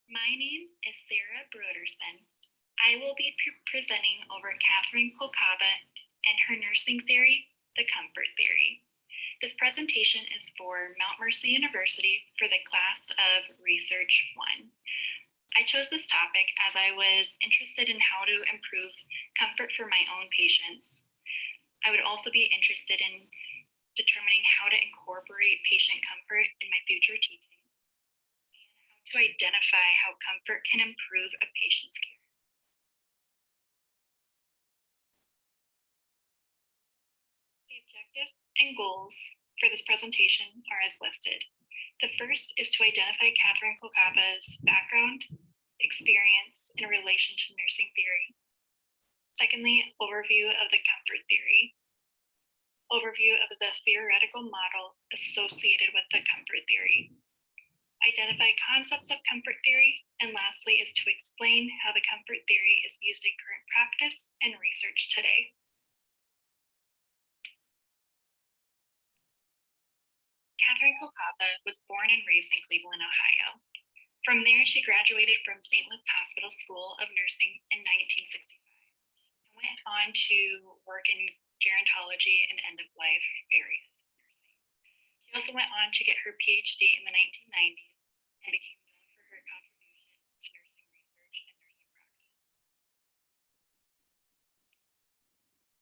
My name is Sarah Broderson. I will be presenting over Katharine Kolcaba and her nursing theory, the comfort theory. This presentation is for Mount Mercy University for the class of Research 1. I chose this topic as I was interested in how to improve comfort for my own patients. I would also be interested in determining how to incorporate patient comfort in my future teaching and how to identify how comfort can improve a patient's care. The objectives and goals for this presentation are as listed. The first is to identify Katharine Kolcaba's background, experience in relation to nursing theory. Secondly, overview of the comfort theory. Overview of the theoretical model associated with the comfort theory. Identify concepts of comfort theory, and lastly is to explain how the comfort theory is used in current practice and research today. Katharine Kolcaba was born and raised in Cleveland, Ohio. From there, she graduated from St. Luke's Hospital School of Nursing in 1965 and went on to work in gerontology and end-of-life areas. She also went on to get her PhD in the 1990s and became known for her contribution to nursing research and nursing practice.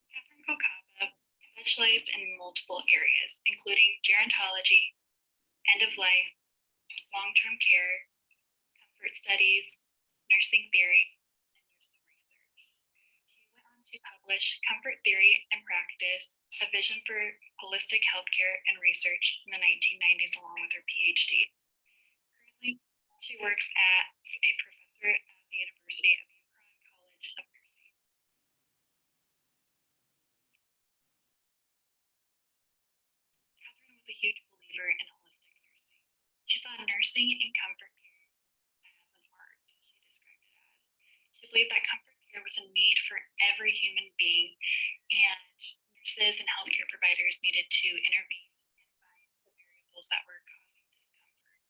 Katharine Kolcaba specialized in multiple areas, including gerontology, end-of-life, long-term care, comfort studies, nursing theory, and nursing research. She went on to publish Comfort Theory and Practice, a vision for holistic healthcare and research in the 1990s along with her PhD. Currently, she works as a professor at the University of Yukon College of Nursing. Katharine was a huge believer in holistic nursing. She saw nursing and comfort care as an art, she described it as. She believed that comfort care was a need for every human being, and nurses and healthcare providers needed to intervene and find the variables that were causing discomfort.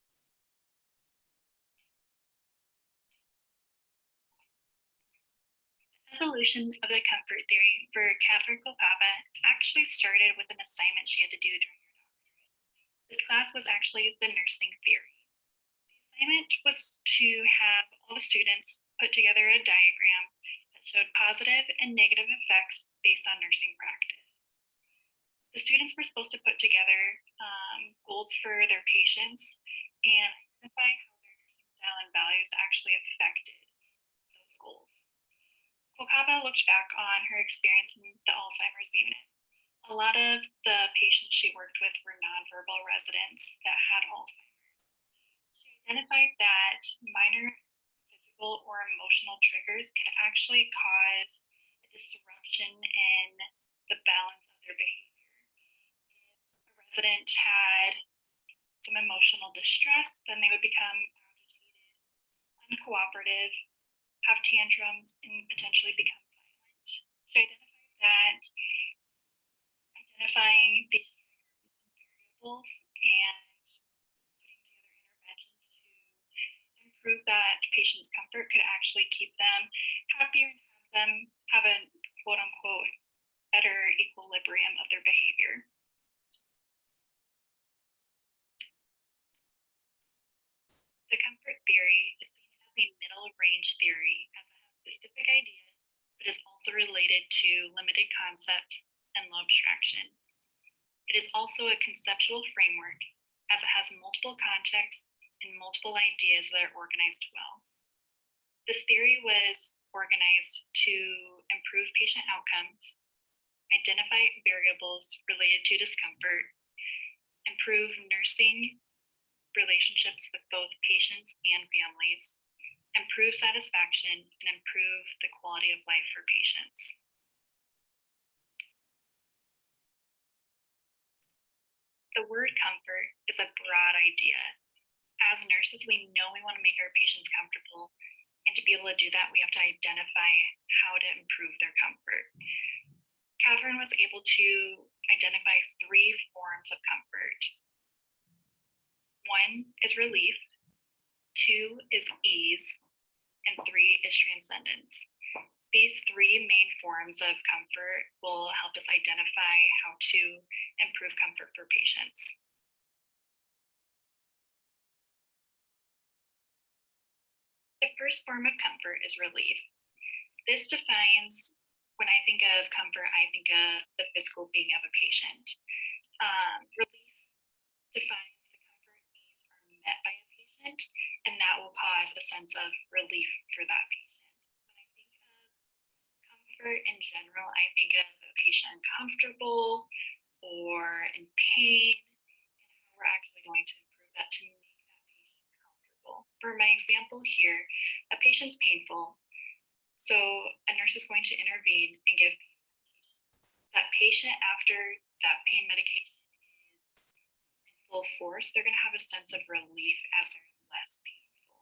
The evolution of the comfort theory for Katharine Kolcaba actually started with an assignment she had to do during her doctorate. This class was actually the nursing theory. The assignment was to have all the students put together a diagram that showed positive and negative effects based on nursing practice. The students were supposed to put together goals for their patients and identify how their nursing style and values actually affected those goals. Kolcaba looked back on her experience in the Alzheimer's unit. A lot of the patients she worked with were nonverbal residents that had Alzheimer's. She identified that minor physical or emotional triggers could actually cause a disruption in the balance of their behavior. If a resident had some emotional distress, then they would become agitated, uncooperative, have tantrums, and potentially become violent. She identified that identifying these triggers and variables and putting together interventions to improve that patient's comfort could actually keep them happier and have them have a quote unquote better equilibrium of their behavior. The comfort theory is seen as a middle range theory as it has specific ideas, but is also related to limited concepts and low abstraction. It is also a conceptual framework as it has multiple contexts and multiple ideas that are organized well. This theory was organized to improve patient outcomes, identify variables related to discomfort, improve nursing relationships with both patients and families, improve satisfaction, and improve the quality of life for patients. The word comfort is a broad idea. As nurses, we know we want to make our patients comfortable, and to be able to do that, we have to identify how to improve their comfort. Katharine was able to identify 3 forms of comfort. 1 is relief, 2 is ease, and 3 is transcendence. These 3 main forms of comfort will help us identify how to improve comfort for patients. The first form of comfort is relief. This defines when I think of comfort, I think of the physical being of a patient. Relief defines the comfort needs are met by a patient, and that will cause a sense of relief for that patient. When I think of comfort in general, I think of a patient uncomfortable or in pain, and how we're actually going to improve that to make that patient comfortable. For my example here, a patient's painful, so a nurse is going to intervene and give that patient after that pain medication is in full force, they're going to have a sense of relief as they're less painful.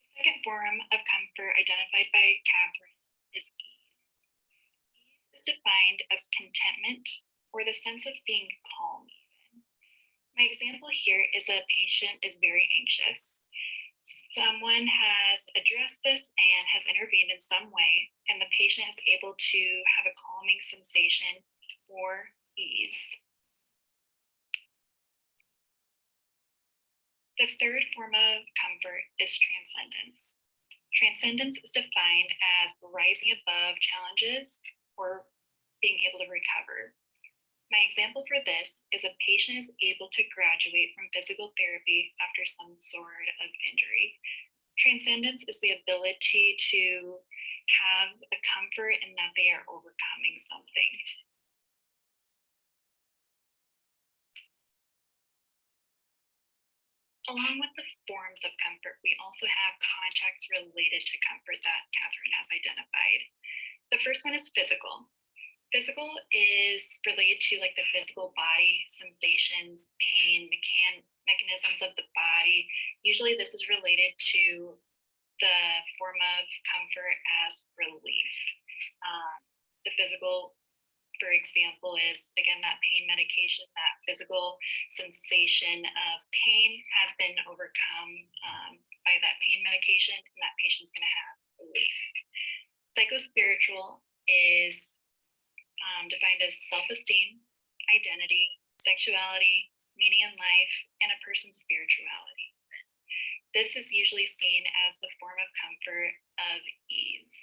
The second form of comfort identified by Katharine is ease. Ease is defined as contentment or the sense of being calm, even. My example here is a patient is very anxious. Someone has addressed this and has intervened in some way, and the patient is able to have a calming sensation or ease. The third form of comfort is transcendence. Transcendence is defined as rising above challenges or being able to recover. My example for this is a patient is able to graduate from physical therapy after some sort of injury. Transcendence is the ability to have a comfort in that they are overcoming something. Along with the forms of comfort, we also have contexts related to comfort that Katharine has identified. The first one is physical. Physical is related to like the physical body sensations, pain, mechanisms of the body. Usually, this is related to the form of comfort as relief. The physical, for example, is again that pain medication, that physical sensation of pain has been overcome by that pain medication, and that patient's going to have relief. Psychospiritual is defined as self-esteem, identity, sexuality, meaning in life, and a person's spirituality. This is usually seen as the form of comfort of ease.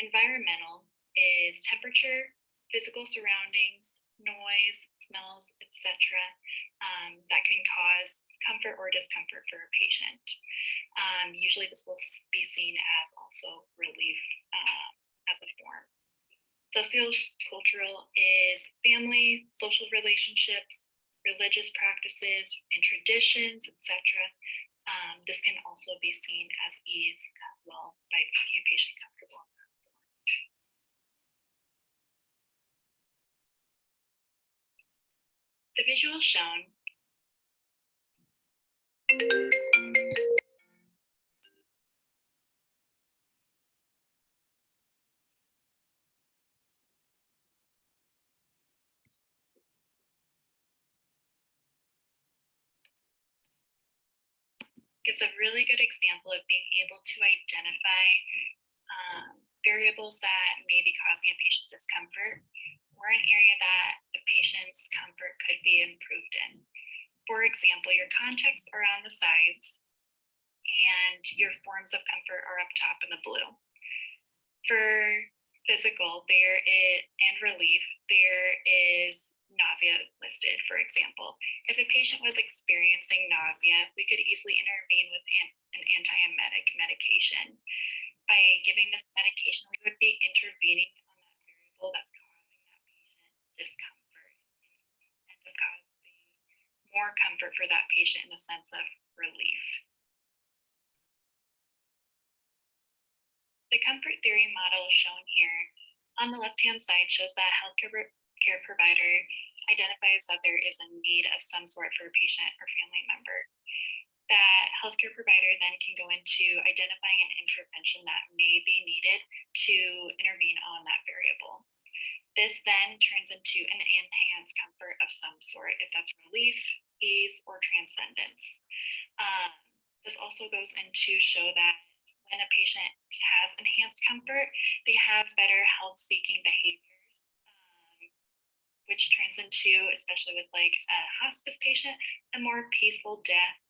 Environmental is temperature, physical surroundings, noise, smells, etc. That can cause comfort or discomfort for a patient. Usually this will be seen as also relief as a form. Sociocultural is family, social relationships, religious practices, and traditions, etc. This can also be seen as ease as well by making a patient comfortable. The visual shown gives a really good example of being able to identify variables that may be causing a patient discomfort or an area that a patient's comfort could be improved in. For example, your contexts are on the sides and your forms of comfort are up top in the blue. For physical, and relief, there is nausea listed, for example. If a patient was experiencing nausea, we could easily intervene with an antiemetic medication. By giving this medication, we would be intervening on that variable that's causing that patient discomfort and end up causing more comfort for that patient in the sense of relief. The comfort theory model shown here on the left-hand side shows that healthcare care provider identifies that there is a need of some sort for a patient or family member. That healthcare provider then can go into identifying an intervention that may be needed to intervene on that variable. This then turns into an enhanced comfort of some sort, if that's relief, ease, or transcendence. This also goes into show that when a patient has enhanced comfort, they have better health-seeking behaviors, which turns into, especially with like a hospice patient, a more peaceful death.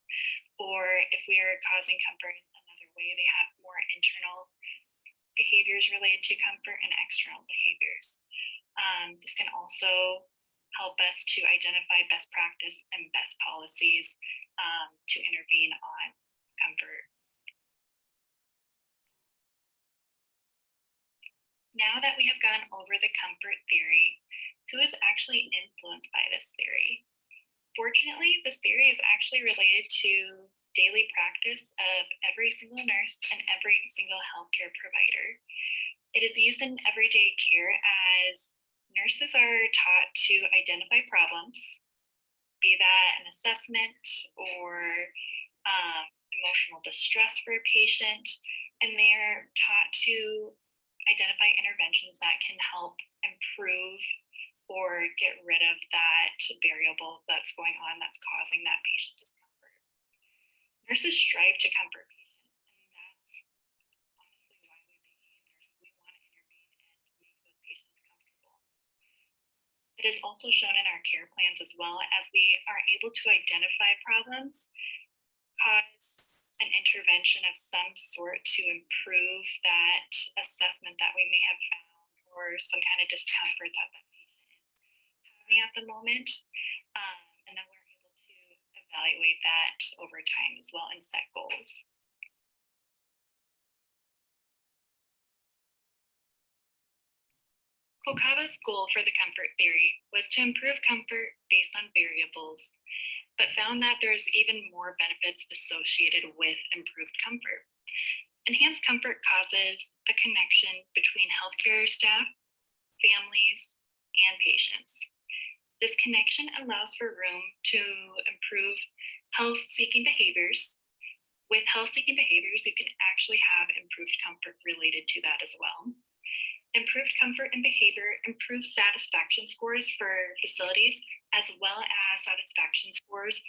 Or if we are causing comfort in another way, they have more internal behaviors related to comfort and external behaviors. This can also help us to identify best practice and best policies to intervene on comfort. Now that we have gone over the comfort theory, who is actually influenced by this theory? Fortunately, this theory is actually related to daily practice of every single nurse and every single healthcare provider. It is used in everyday care as nurses are taught to identify problems, be that an assessment or emotional distress for a patient, and they're taught to identify interventions that can help improve or get rid of that variable that's going on that's causing that patient discomfort. Nurses strive to comfort patients, and that's honestly why we became nurses. We want to intervene and make those patients comfortable. It is also shown in our care plans as well, as we are able to identify problems, cause an intervention of some sort to improve that assessment that we may have found or some kind of discomfort that that patient is having at the moment. And then we're able to evaluate that over time as well and set goals. Kolcaba's goal for the comfort theory was to improve comfort based on variables, but found that there's even more benefits associated with improved comfort. Enhanced comfort causes a connection between healthcare staff, families, and patients. This connection allows for room to improve health-seeking behaviors. With health-seeking behaviors, you can actually have improved comfort related to that as well. Improved comfort and behavior improves satisfaction scores for facilities, as well as satisfaction scores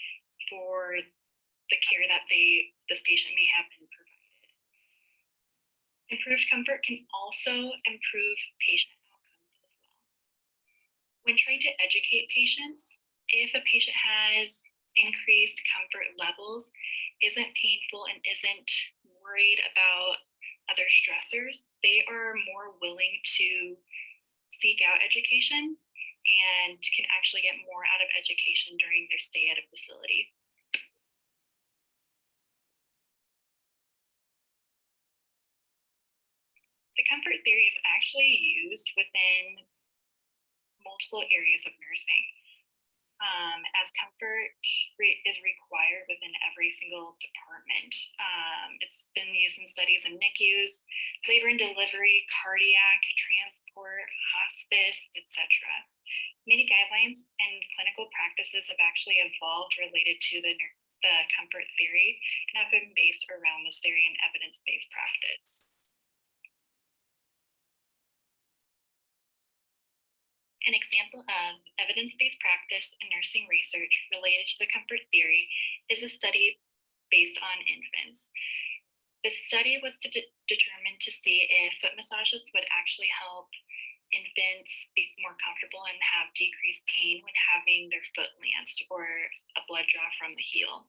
for the care that this patient may have been provided. Improved comfort can also improve patient outcomes as well. When trying to educate patients, if a patient has increased comfort levels, isn't painful, and isn't worried about other stressors, they are more willing to seek out education and can actually get more out of education during their stay at a facility. The comfort theory is actually used within multiple areas of nursing, as comfort is required within every single department. It's been used in studies in NICUs, labor and delivery, cardiac, transport, hospice, etc. Many guidelines and clinical practices have actually evolved related to the comfort theory and have been based around this theory and evidence-based practice. An example of evidence-based practice in nursing research related to the comfort theory is a study based on infants. The study was to determine to see if foot massages would actually help infants be more comfortable and have decreased pain when having their foot lanced or a blood draw from the heel.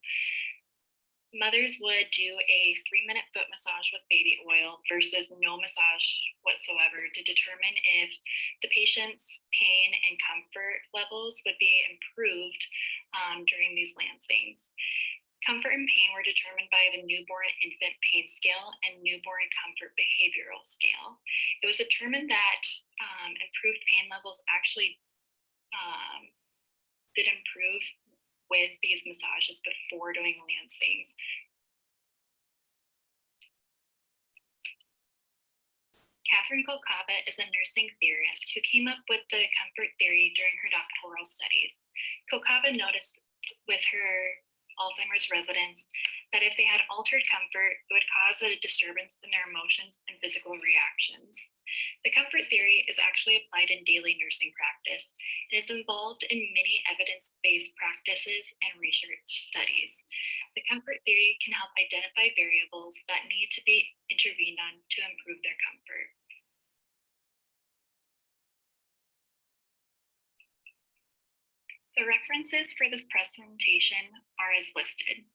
Mothers would do a 3-minute foot massage with baby oil versus no massage whatsoever to determine if the patient's pain and comfort levels would be improved during these lancings. Comfort and pain were determined by the newborn infant pain scale and newborn comfort behavioral scale. It was determined that improved pain levels actually did improve with these massages before doing lancings. Katharine Kolcaba is a nursing theorist who came up with the comfort theory during her doctoral studies. Kolcaba noticed with her Alzheimer's residents that if they had altered comfort, it would cause a disturbance in their emotions and physical reactions. The comfort theory is actually applied in daily nursing practice. It is involved in many evidence based practices and research studies. The comfort theory can help identify variables that need to be intervened on to improve their comfort. The references for this presentation are as listed.